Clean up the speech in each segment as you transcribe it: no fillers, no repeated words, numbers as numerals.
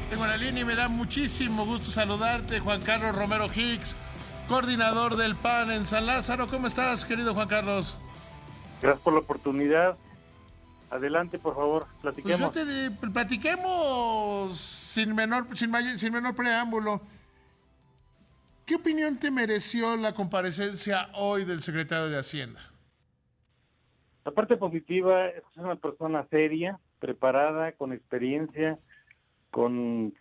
Tengo la línea y me da muchísimo gusto saludarte, Juan Carlos Romero Hicks, coordinador del PAN en San Lázaro. ¿Cómo estás, querido Juan Carlos? Gracias por la oportunidad. Adelante, por favor, Pues yo platiquemos. platiquemos sin menor preámbulo. ¿Qué opinión te mereció la comparecencia hoy del secretario de Hacienda? La parte positiva es que es una persona seria, preparada, con experiencia, con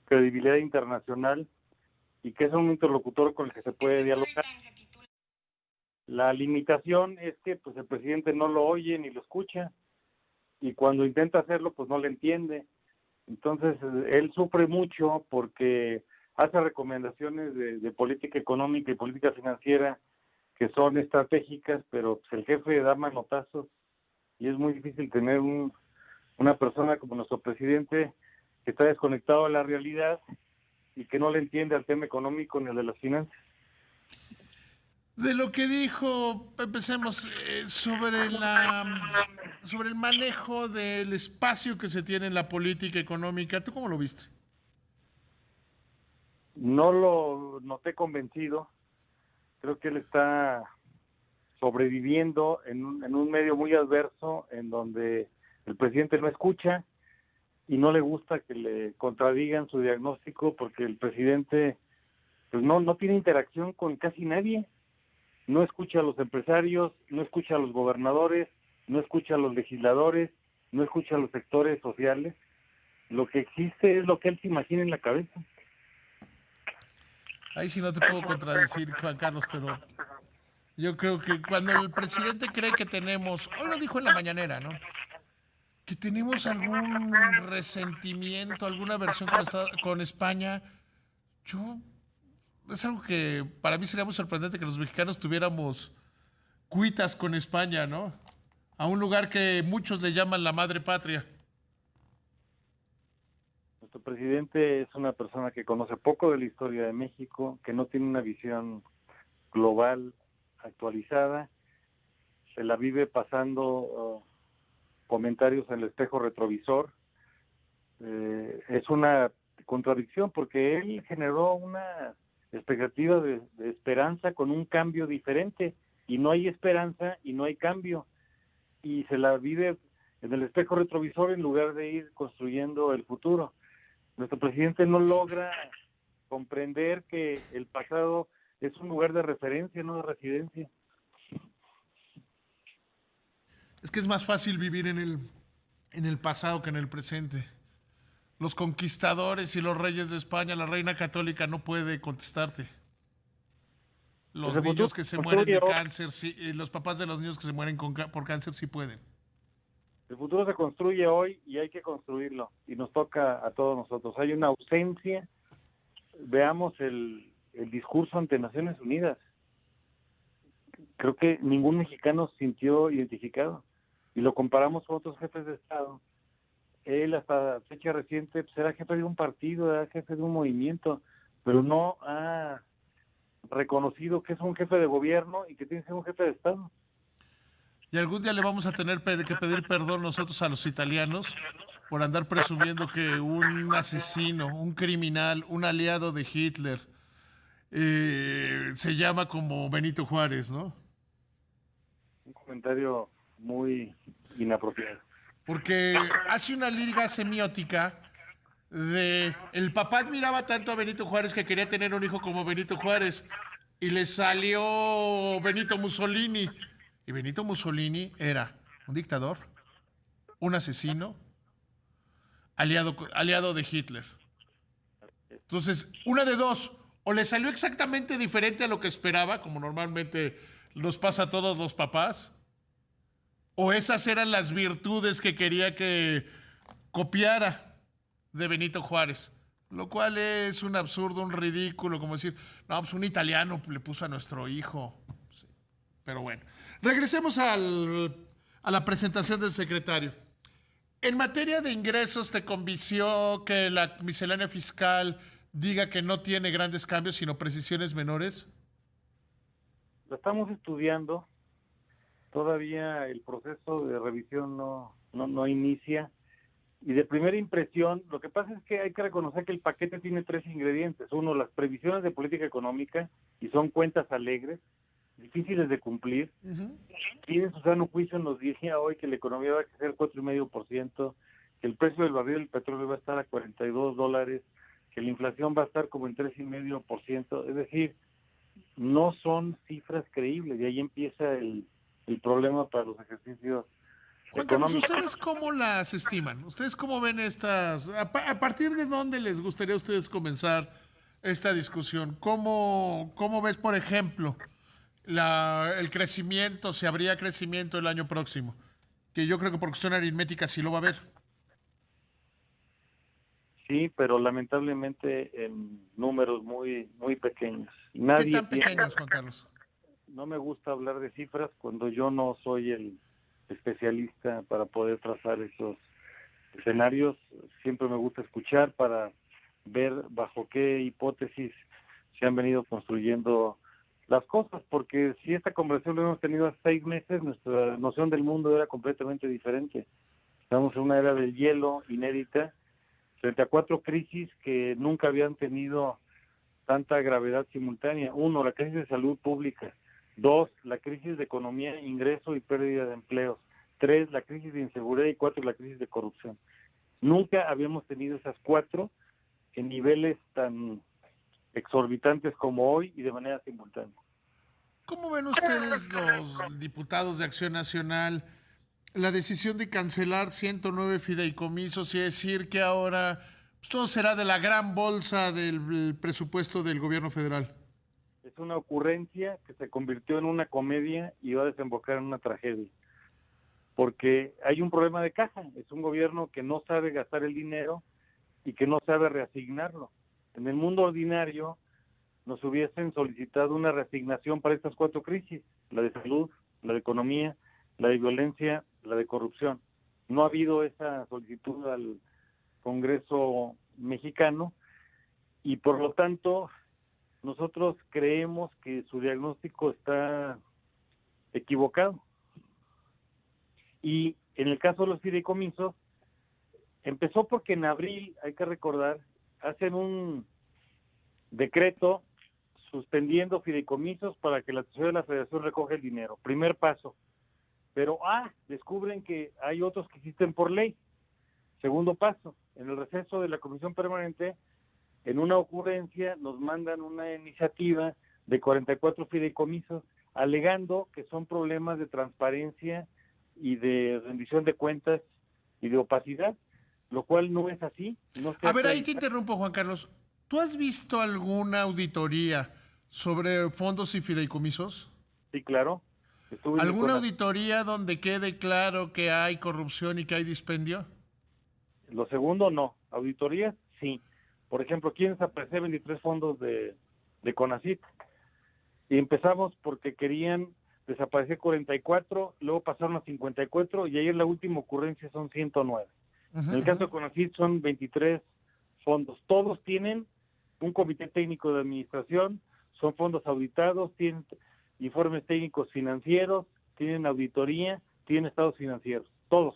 credibilidad internacional y que es un interlocutor con el que se puede dialogar. La limitación es que pues el presidente no lo oye ni lo escucha y cuando intenta hacerlo pues no le entiende. Entonces él sufre mucho porque hace recomendaciones de política económica y política financiera que son estratégicas, pero pues, el jefe da manotazos y es muy difícil tener una persona como nuestro presidente que está desconectado de la realidad y que no le entiende al tema económico ni al de las finanzas. De lo que dijo, empecemos sobre el manejo del espacio que se tiene en la política económica. ¿Tú cómo lo viste? No lo noté convencido, creo que él está sobreviviendo en un medio muy adverso en donde el presidente no escucha y no le gusta que le contradigan su diagnóstico porque el presidente pues no tiene interacción con casi nadie, no escucha a los empresarios, no escucha a los gobernadores, no escucha a los legisladores, no escucha a los sectores sociales. Lo que existe es lo que él se imagina en la cabeza. Ahí sí no te puedo contradecir, Juan Carlos, pero yo creo que cuando el presidente cree que tenemos, hoy lo dijo en la mañanera, ¿no? Que tenemos algún resentimiento, alguna versión con España, yo es algo que para mí sería muy sorprendente que los mexicanos tuviéramos cuitas con España, ¿no? A un lugar que muchos le llaman la madre patria. Nuestro presidente es una persona que conoce poco de la historia de México, que no tiene una visión global actualizada, se la vive pasando comentarios en el espejo retrovisor. Es una contradicción porque él generó una expectativa de esperanza con un cambio diferente y no hay esperanza y no hay cambio y se la vive en el espejo retrovisor en lugar de ir construyendo el futuro. Nuestro presidente no logra comprender que el pasado es un lugar de referencia, no de residencia. Es que es más fácil vivir en el pasado que en el presente. Los conquistadores y los reyes de España, la reina católica no puede contestarte. Pues Los el futuro niños que se se mueren construye de hoy, cáncer, sí, y los papás de los niños que se mueren por cáncer sí pueden. el futuro se construye hoy y hay que construirlo y nos toca a todos nosotros. Hay una ausencia, veamos el discurso ante Naciones Unidas. Creo que ningún mexicano se sintió identificado y lo comparamos con otros jefes de Estado. Él hasta fecha reciente pues, era jefe de un partido, era jefe de un movimiento, pero no ha reconocido que es un jefe de gobierno y que tiene que ser un jefe de Estado. Y algún día le vamos a tener que pedir perdón nosotros a los italianos por andar presumiendo que un asesino, un criminal, un aliado de Hitler se llama como Benito Juárez, ¿no? Un comentario muy inapropiado. Porque hace una liga semiótica de el papá admiraba tanto a Benito Juárez que quería tener un hijo como Benito Juárez y le salió Benito Mussolini. Y Benito Mussolini era un dictador, un asesino, aliado de Hitler. Entonces, una de dos, o le salió exactamente diferente a lo que esperaba, como normalmente nos pasa a todos los papás, o esas eran las virtudes que quería que copiara de Benito Juárez. Lo cual es un absurdo, un ridículo, como decir, no, pues un italiano le puso a nuestro hijo. Sí. Pero bueno, regresemos a la presentación del secretario. En materia de ingresos, ¿te convenció que la miscelánea fiscal diga que no tiene grandes cambios, sino precisiones menores? Lo estamos estudiando, todavía el proceso de revisión no inicia Y de primera impresión, lo que pasa es que hay que reconocer que el paquete tiene 3 ingredientes. Uno, las previsiones de política económica, y son cuentas alegres, difíciles de cumplir. ¿Quién en su sano juicio nos diría hoy que la economía va a crecer 4,5%, que el precio del barril del petróleo va a estar a $42, que la inflación va a estar como en 3,5%? Es decir, no son cifras creíbles, y ahí empieza el problema para los ejercicios Juan Carlos, económicos. ¿ustedes cómo las estiman? ¿Ustedes cómo ven estas? ¿A partir de dónde les gustaría a ustedes comenzar esta discusión? ¿Cómo ves, por ejemplo, el crecimiento, si habría crecimiento el año próximo? Que yo creo que por cuestión aritmética sí lo va a haber. Sí, pero lamentablemente en números muy muy pequeños. ¿Qué Nadie tan pequeños, Juan Carlos? No me gusta hablar de cifras cuando yo no soy el especialista para poder trazar esos escenarios. Siempre me gusta escuchar para ver bajo qué hipótesis se han venido construyendo las cosas, porque si esta conversación la hemos tenido hace 6 meses, nuestra noción del mundo era completamente diferente. Estamos en una era del hielo inédita, frente a 4 crisis que nunca habían tenido tanta gravedad simultánea. 1, la crisis de salud pública. 2, la crisis de economía, ingreso y pérdida de empleos. 3, la crisis de inseguridad. Y 4, la crisis de corrupción. Nunca habíamos tenido esas 4 en niveles tan exorbitantes como hoy y de manera simultánea. ¿Cómo ven ustedes, los diputados de Acción Nacional, la decisión de cancelar 109 fideicomisos y decir que ahora pues, todo será de la gran bolsa del presupuesto del gobierno federal? Es una ocurrencia que se convirtió en una comedia y va a desembocar en una tragedia. Porque hay un problema de caja. Es un gobierno que no sabe gastar el dinero y que no sabe reasignarlo. En el mundo ordinario nos hubiesen solicitado una reasignación para estas 4 crisis: la de salud, la de economía, la de violencia, la de corrupción. No ha habido esa solicitud al Congreso mexicano y por lo tanto nosotros creemos que su diagnóstico está equivocado. Y en el caso de los fideicomisos, empezó porque en abril, hay que recordar, hacen un decreto suspendiendo fideicomisos para que la Tesorería de la Federación recoja el dinero. Primer paso. Pero, descubren que hay otros que existen por ley. Segundo paso. En el receso de la Comisión Permanente, en una ocurrencia, nos mandan una iniciativa de 44 fideicomisos, alegando que son problemas de transparencia y de rendición de cuentas y de opacidad, lo cual no es así. A ver, ahí te interrumpo, Juan Carlos. ¿Tú has visto alguna auditoría sobre fondos y fideicomisos? Sí, claro. ¿Alguna auditoría donde quede claro que hay corrupción y que hay dispendio? Lo segundo, no. Auditorías, sí. Por ejemplo, quieren desaparecer 23 fondos de CONACYT. Y empezamos porque querían desaparecer 44, luego pasaron a 54 y ayer la última ocurrencia son 109. En el caso de CONACYT son 23 fondos. Todos tienen un comité técnico de administración, son fondos auditados, tienen informes técnicos financieros, tienen auditoría, tienen estados financieros, todos.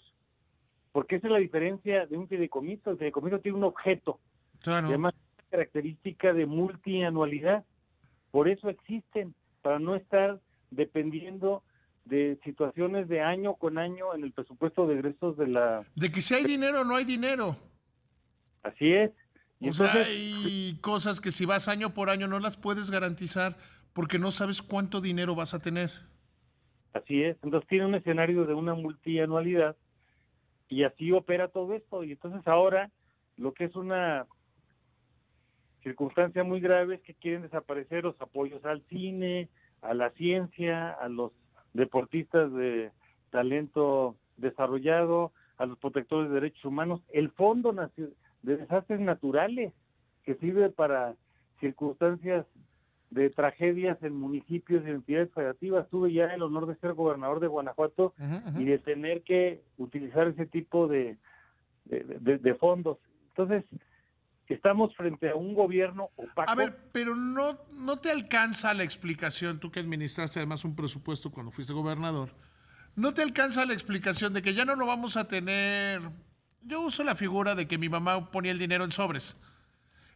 Porque esa es la diferencia de un fideicomiso. El fideicomiso tiene un objeto, claro. Y además una característica de multianualidad. Por eso existen, para no estar dependiendo de situaciones de año con año en el presupuesto de egresos de la... De que si hay dinero o no hay dinero. Así es. Y entonces, hay cosas que si vas año por año no las puedes garantizar porque no sabes cuánto dinero vas a tener. Así es. Entonces tiene un escenario de una multianualidad y así opera todo esto. Y entonces ahora lo que es una circunstancia muy grave es que quieren desaparecer los apoyos al cine, a la ciencia, a los deportistas de talento desarrollado, a los protectores de derechos humanos, el Fondo de Desastres Naturales, que sirve para circunstancias de tragedias en municipios y entidades federativas. Tuve ya el honor de ser gobernador de Guanajuato y de tener que utilizar ese tipo de fondos. Entonces, estamos frente a un gobierno opaco. A ver, pero no te alcanza la explicación, tú que administraste además un presupuesto cuando fuiste gobernador, ¿no te alcanza la explicación de que ya no lo vamos a tener Yo uso la figura de que mi mamá ponía el dinero en sobres.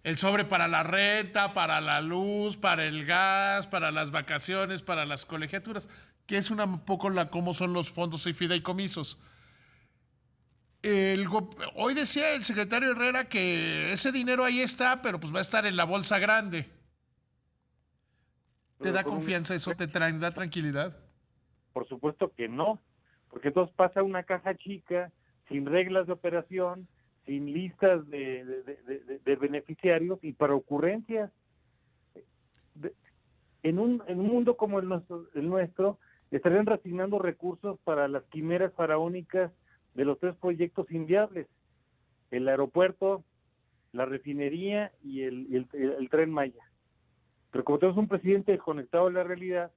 El sobre para la renta, para la luz, para el gas, para las vacaciones, para las colegiaturas, que es un poco cómo son los fondos y fideicomisos. Hoy decía el secretario Herrera que ese dinero ahí está, pero pues va a estar en la bolsa grande. ¿Te Pero da con confianza eso? ¿Da tranquilidad? por supuesto que no, porque entonces pasa a una caja chica, sin reglas de operación, sin listas de beneficiarios y para ocurrencias. De- en un mundo como el nuestro, estarían resignando recursos para las quimeras faraónicas de los tres proyectos inviables: el aeropuerto, la refinería y el Tren Maya. Pero como tenemos un presidente desconectado de la realidad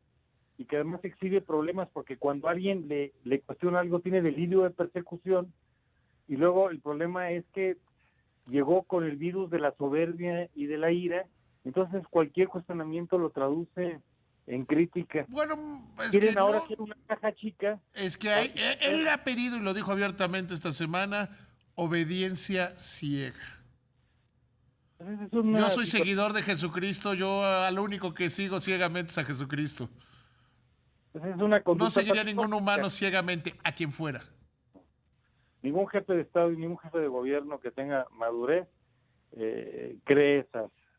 y que además exhibe problemas porque cuando alguien le cuestiona algo tiene delirio de persecución, y luego el problema es que llegó con el virus de la soberbia y de la ira, entonces cualquier cuestionamiento lo traduce en crítica. Bueno, es que Quieren ahora no. hacer una caja chica Es que para él le ha pedido, y lo dijo abiertamente esta semana, obediencia ciega. entonces es Yo una soy situación, seguidor de Jesucristo, yo al único que sigo ciegamente es a Jesucristo. es una No conducta seguiría ningún patológica. humano ciegamente a quien fuera. Ningún jefe de Estado y ningún jefe de gobierno que tenga madurez cree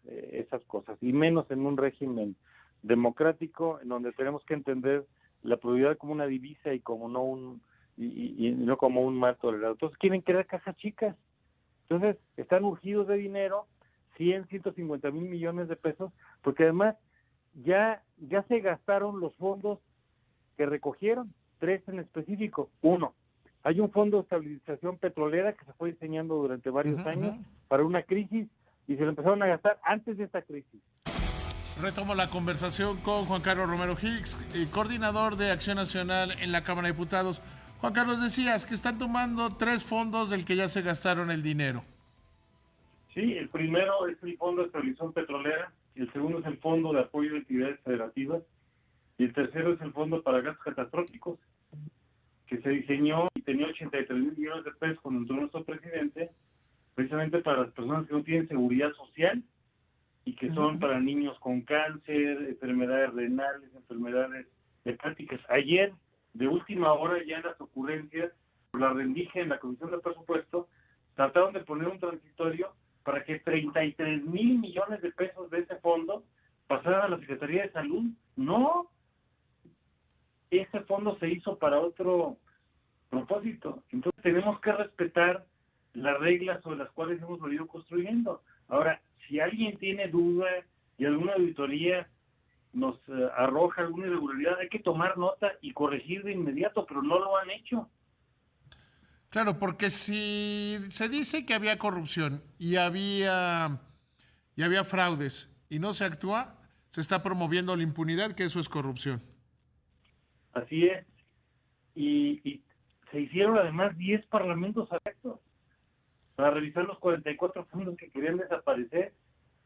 esas cosas, y menos en un régimen democrático en donde tenemos que entender la pluralidad como una divisa y como no y no como un mal tolerado. Entonces quieren crear cajas chicas, entonces están urgidos de dinero, 150 mil millones de pesos, porque además ya se gastaron los fondos que recogieron, tres en específico. Uno, hay un fondo de estabilización petrolera que se fue diseñando durante varios Ujú, años ujú. para una crisis y se lo empezaron a gastar antes de esta crisis. Retomo la conversación con Juan Carlos Romero Hicks, coordinador de Acción Nacional en la Cámara de Diputados. Juan Carlos, decías que están tomando tres fondos del que ya se gastaron el dinero. Sí, el primero es el Fondo de Estabilización Petrolera, el segundo es el Fondo de Apoyo de Entidades Federativas y el tercero es el Fondo para Gastos Catastróficos, que se diseñó y tenía 83 mil millones de pesos cuando entró nuestro presidente, precisamente para las personas que no tienen seguridad social y que Ujú, son ujú. para niños con cáncer, enfermedades renales, enfermedades hepáticas. Ayer, de última hora, ya en las ocurrencias, por la rendija en la Comisión de Presupuesto, trataron de poner un transitorio para que 33 mil millones de pesos de ese fondo pasaran a la Secretaría de Salud. No, ese fondo se hizo para otro propósito. Entonces tenemos que respetar las reglas sobre las cuales hemos venido construyendo. Ahora, si alguien tiene duda y alguna auditoría nos arroja alguna irregularidad, hay que tomar nota y corregir de inmediato, pero no lo han hecho. Claro, porque si se dice que había corrupción y había fraudes y no se actúa, se está promoviendo la impunidad, que eso es corrupción. Así es. Y se hicieron además 10 parlamentos abiertos para revisar los 44 fondos que querían desaparecer,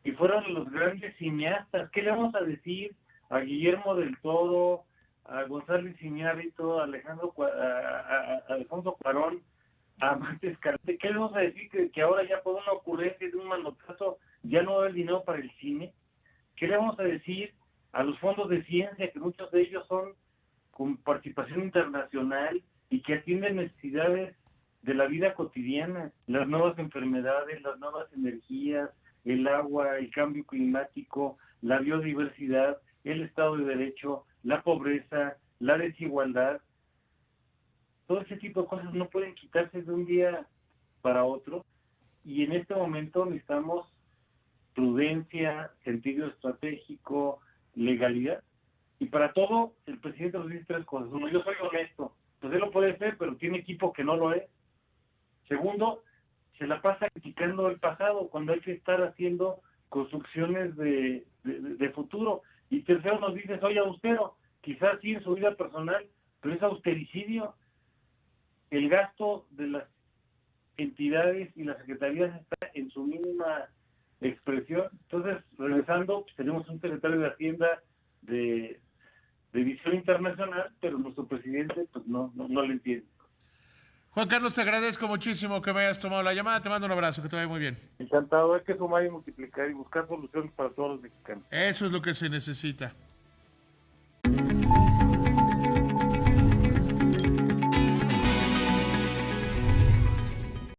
y fueron los grandes cineastas. ¿Qué le vamos a decir a Guillermo del Toro, a González Iñárritu, a a Alfonso Cuarón, a Mates Escalante? ¿Qué le vamos a decir que ahora ya por una ocurrencia de un manotazo ya no da el dinero para el cine? ¿Qué le vamos a decir a los fondos de ciencia, que muchos de ellos son con participación internacional y que atienden necesidades de la vida cotidiana, las nuevas enfermedades, las nuevas energías, el agua, el cambio climático, la biodiversidad, el Estado de Derecho, la pobreza, la desigualdad? Todo ese tipo de cosas no pueden quitarse de un día para otro, y en este momento necesitamos prudencia, sentido estratégico, legalidad. Y para todo, el presidente nos dice tres cosas. Uno, yo soy honesto. Pues él lo puede ser, pero tiene equipo que no lo es. Segundo, se la pasa criticando el pasado cuando hay que estar haciendo construcciones de futuro. Y tercero, nos dice, soy austero. Quizás sí en su vida personal, pero es austericidio. El gasto de las entidades y las secretarías está en su mínima expresión. Entonces, regresando, pues, tenemos un secretario de Hacienda de visión internacional, pero nuestro presidente pues no le entiende. Juan Carlos, te agradezco muchísimo que me hayas tomado la llamada. Te mando un abrazo, que te vaya muy bien. Encantado, hay que sumar y multiplicar y buscar soluciones para todos los mexicanos. Eso es lo que se necesita.